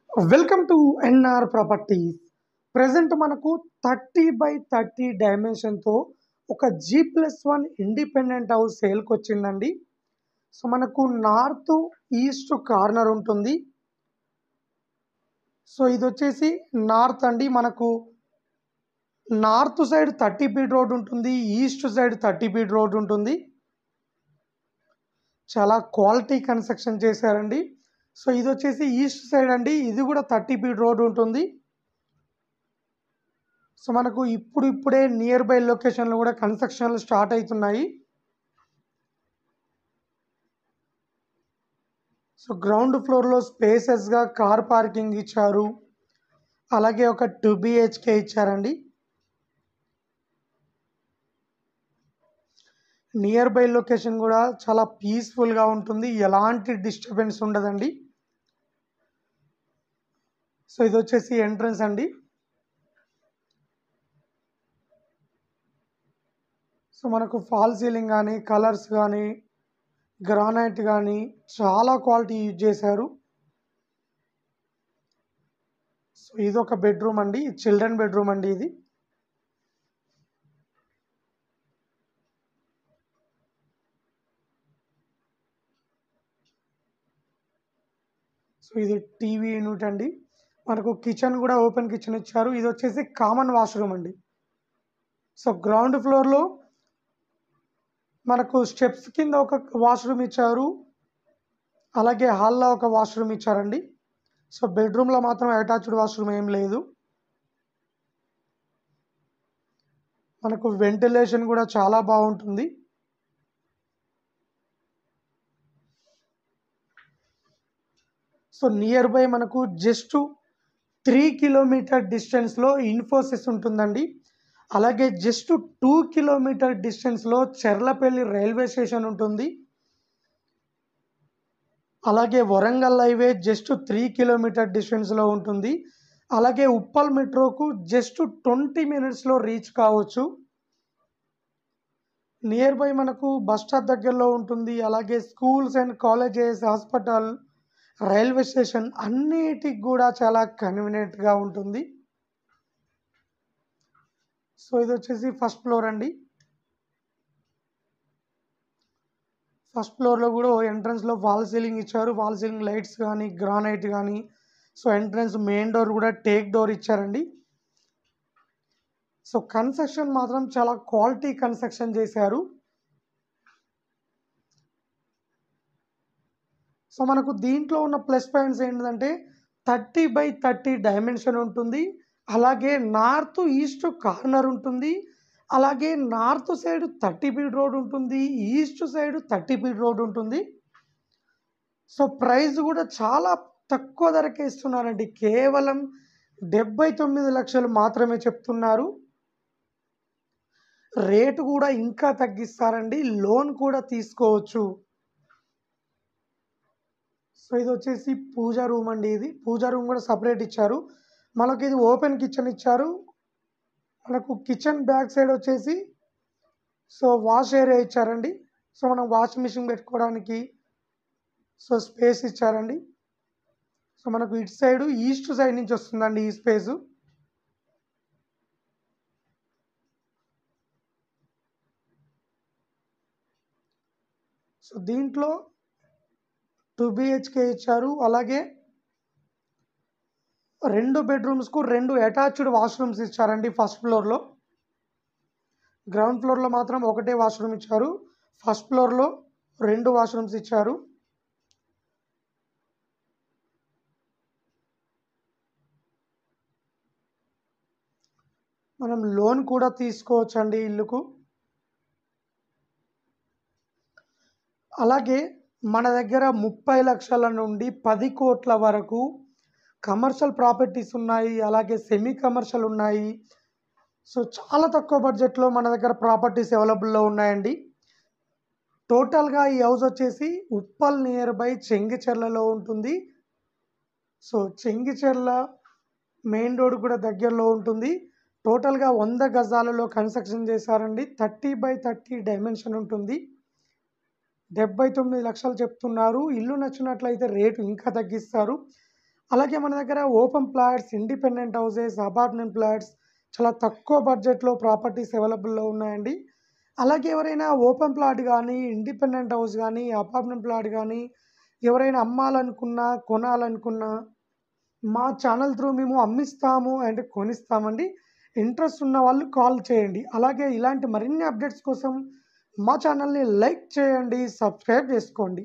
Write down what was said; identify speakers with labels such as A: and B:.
A: Welcome to NR properties. Present మనకు 30/30 డైమెన్షన్తో ఒక G+1 independent house సేల్కి వచ్చిందండి. సో మనకు నార్త్ ఈస్ట్ కార్నర్ ఉంటుంది. సో ఇది వచ్చేసి నార్త్ అండి. మనకు నార్త్ సైడ్ 30 ఫీట్ రోడ్ ఉంటుంది, ఈస్ట్ సైడ్ 30 ఫీట్ రోడ్ ఉంటుంది. చాలా క్వాలిటీ కన్స్ట్రక్షన్ చేశారండి. సో ఇది వచ్చేసి ఈస్ట్ సైడ్ అండి. ఇది కూడా 30 ఫీట్ రోడ్ ఉంటుంది. సో మనకు ఇప్పుడే నియర్ బై లొకేషన్లో కూడా కన్స్ట్రక్షన్లు స్టార్ట్ అవుతున్నాయి. సో గ్రౌండ్ ఫ్లోర్లో స్పేసెస్గా కార్ పార్కింగ్ ఇచ్చారు. అలాగే ఒక 2 BHK ఇచ్చారండి. నియర్ బై లొకేషన్ కూడా చాలా పీస్ఫుల్గా ఉంటుంది, ఎలాంటి డిస్టర్బెన్స్ ఉండదండి. సో ఇది వచ్చేసి ఎంట్రన్స్ అండి. సో మనకు ఫాల్ సీలింగ్ కానీ, కలర్స్ కానీ, గ్రానైట్ కానీ చాలా క్వాలిటీ యూజ్ చేశారు. సో ఇది ఒక బెడ్రూమ్ అండి, చిల్డ్రన్ బెడ్రూమ్ అండి ఇది. సో ఇది టీవీ యూనిట్ అండి. మనకు కిచెన్ కూడా ఓపెన్ కిచెన్ ఇచ్చారు. ఇది వచ్చేసి కామన్ వాష్రూమ్ అండి. సో గ్రౌండ్ ఫ్లోర్లో మనకు స్టెప్స్ కింద ఒక వాష్రూమ్ ఇచ్చారు, అలాగే హాల్లో ఒక వాష్రూమ్ ఇచ్చారండి. సో బెడ్రూమ్లో మాత్రం అటాచ్డ్ వాష్రూమ్ ఏం లేదు. మనకు వెంటిలేషన్ కూడా చాలా బాగుంటుంది. సో నియర్ బై మనకు జస్ట్ 3 కిలోమీటర్ డిస్టెన్స్లో ఇన్ఫోసిస్ ఉంటుందండి. అలాగే జస్ట్ 2 కిలోమీటర్ డిస్టెన్స్లో చెర్లపల్లి రైల్వే స్టేషన్ ఉంటుంది. అలాగే వరంగల్ హైవే జస్ట్ 3 కిలోమీటర్ డిస్టెన్స్లో ఉంటుంది. అలాగే ఉప్పల్ మెట్రోకు జస్ట్ 20 మినిట్స్లో రీచ్ కావచ్చు. నియర్ బై మనకు బస్ స్టాప్ దగ్గరలో ఉంటుంది. అలాగే schools and colleges, hospital, railway station అన్నిటికి కూడా చాలా కన్వీనియంట్గా ఉంటుంది. సో ఇది వచ్చేసి ఫస్ట్ ఫ్లోర్ అండి. ఫస్ట్ ఫ్లోర్లో కూడా ఎంట్రన్స్లో వాల్ సీలింగ్ ఇచ్చారు. వాల్ సీలింగ్ లైట్స్ కానీ, గ్రానైట్ కానీ. సో ఎంట్రన్స్ మెయిన్ డోర్ కూడా టేక్ డోర్ ఇచ్చారండి. సో కన్స్ట్రక్షన్ మాత్రం చాలా క్వాలిటీ కన్స్ట్రక్షన్ చేశారు. సో మనకు దీంట్లో ఉన్న ప్లస్ పాయింట్స్ ఏంటంటే 30/30 డైమెన్షన్ ఉంటుంది. అలాగే నార్త్ ఈస్ట్ కార్నర్ ఉంటుంది. అలాగే నార్త్ సైడ్ 30 ఫీట్ రోడ్ ఉంటుంది, ఈస్ట్ సైడ్ 30 ఫీట్ రోడ్ ఉంటుంది. సో ప్రైస్ కూడా చాలా తక్కువ ధరకే ఇస్తున్నారండి. కేవలం 79 లక్షలు మాత్రమే చెప్తున్నారు. రేటు కూడా ఇంకా తగ్గిస్తారండి, లోన్ కూడా తీసుకోవచ్చు. సో ఇది వచ్చేసి పూజా రూమ్ అండి. ఇది పూజా రూమ్ కూడా సపరేట్ ఇచ్చారు. మనకి ఇది ఓపెన్ కిచెన్ ఇచ్చారు. మనకు కిచెన్ బ్యాక్ సైడ్ వచ్చేసి సో వాష్ ఏరియా ఇచ్చారండి. సో మనం వాష్ మిషన్ పెట్టుకోవడానికి సో స్పేస్ ఇచ్చారండి. సో మనకు ఇటు సైడ్ ఈస్ట్ సైడ్ నుంచి వస్తుందండి ఈ స్పేసు. సో దీంట్లో 2 BHK ఇచ్చారు. అలాగే 2 బెడ్రూమ్స్కు 2 అటాచ్డ్ వాష్రూమ్స్ ఇచ్చారండి ఫస్ట్ ఫ్లోర్లో. గ్రౌండ్ ఫ్లోర్లో మాత్రం ఒకటే వాష్రూమ్ ఇచ్చారు. ఫస్ట్ ఫ్లోర్లో 2 వాష్రూమ్స్ ఇచ్చారు. మనం లోన్ కూడా తీసుకోవచ్చండి ఇల్లుకు. అలాగే మన దగ్గర 30 లక్షల నుండి 10 కోట్ల వరకు కమర్షియల్ ప్రాపర్టీస్ ఉన్నాయి. అలాగే సెమీ కమర్షియల్ ఉన్నాయి. సో చాలా తక్కువ బడ్జెట్లో మన దగ్గర ప్రాపర్టీస్ అవైలబుల్లో ఉన్నాయండి. టోటల్గా ఈ హౌస్ వచ్చేసి ఉప్పల్ నియర్ బై చెంగిచెర్లలో ఉంటుంది. సో చెంగిచెర్ల మెయిన్ రోడ్ కూడా దగ్గరలో ఉంటుంది. టోటల్గా 100 గజాలలో కన్స్ట్రక్షన్ చేశారండి. 30/30 డైమెన్షన్ ఉంటుంది. 79 లక్షలు చెప్తున్నారు. ఇల్లు నచ్చినట్లయితే రేటు ఇంకా తగ్గిస్తారు. అలాగే మన దగ్గర open plots, independent houses, apartment plots చాలా తక్కువ బడ్జెట్‌లో ప్రాపర్టీస్ అవైలబుల్‌లో ఉన్నాయండి. అలాగే ఎవరైనా ఓపెన్ ప్లాట్ గానీ, ఇండిపెండెంట్ హౌస్ గానీ, అపార్ట్మెంట్ ప్లాట్ గానీ ఎవరైనా అమ్మాలనుకున్నా, కొనాలనుకున్నా మా ఛానల్ త్రూ మేము అమ్మిస్తాము అండ్ కొనిస్తామండి. ఇంట్రెస్ట్ ఉన్న వాళ్ళు కాల్ చేయండి. అలాగే ఇలాంటి మరిన్ని అప్డేట్స్ కోసం మా ఛానల్‌ని లైక్ చేయండి, సబ్స్క్రైబ్ చేసుకోండి.